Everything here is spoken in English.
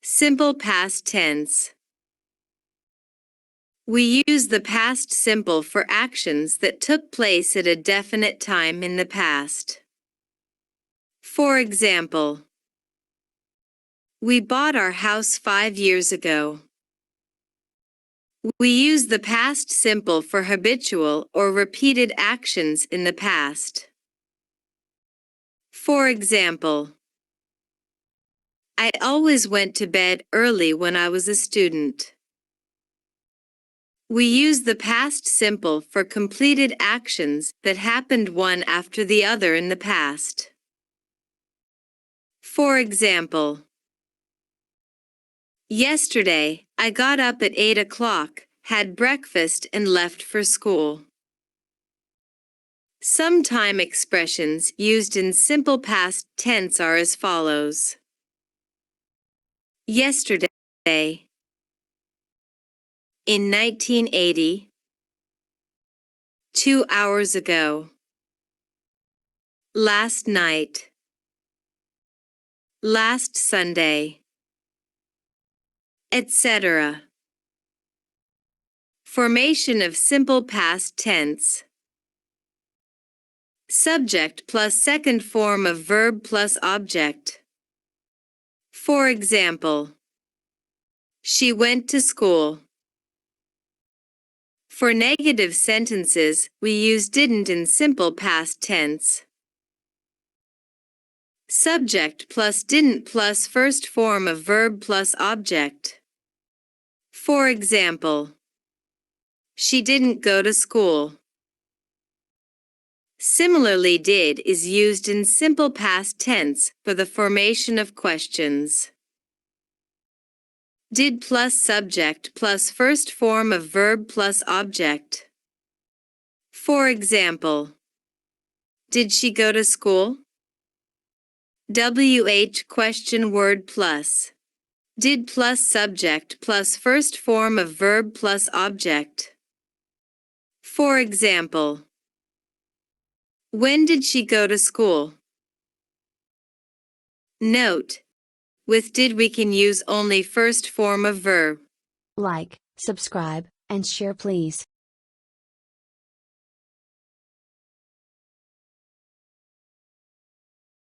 Simple past tense. We use the past simple for actions that took place at a definite time in the past. For example, we bought our house 5 years ago. We use the past simple for habitual or repeated actions in the past. For example, I always went to bed early when I was a student. We use the past simple for completed actions that happened one after the other in the past. For example, yesterday, I got up at 8 o'clock, had breakfast and left for school. Some time expressions used in simple past tense are as follows. Yesterday. In 1980. 2 hours ago. Last night. Last Sunday. Etc. Formation of simple past tense. Subject plus second form of verb plus object. For example, she went to school. For negative sentences, we use didn't in simple past tense. Subject plus didn't plus first form of verb plus object. For example, she didn't go to school. Similarly, did is used in simple past tense for the formation of questions. Did plus subject plus first form of verb plus object. For example, did she go to school? WH question word plus. Did plus subject plus first form of verb plus object. For example, when did she go to school? Note: with did we can use only first form of verb. Like, subscribe, and share please.